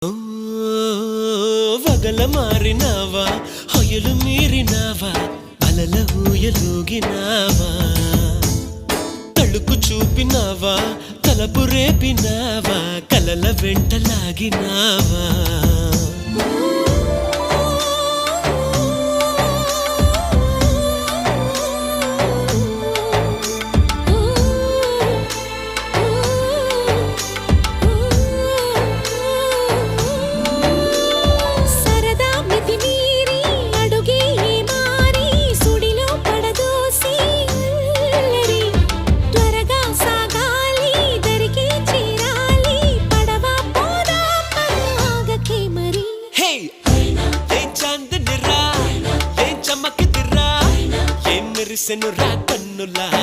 ఓ వగల మారినావా హొయలు మీరినావా అలల ఊయలూగినావా తళుకు చూపినావా తలపు రేపినావా కలల వెంటలాగినావా మెరిసెను రా కన్నులా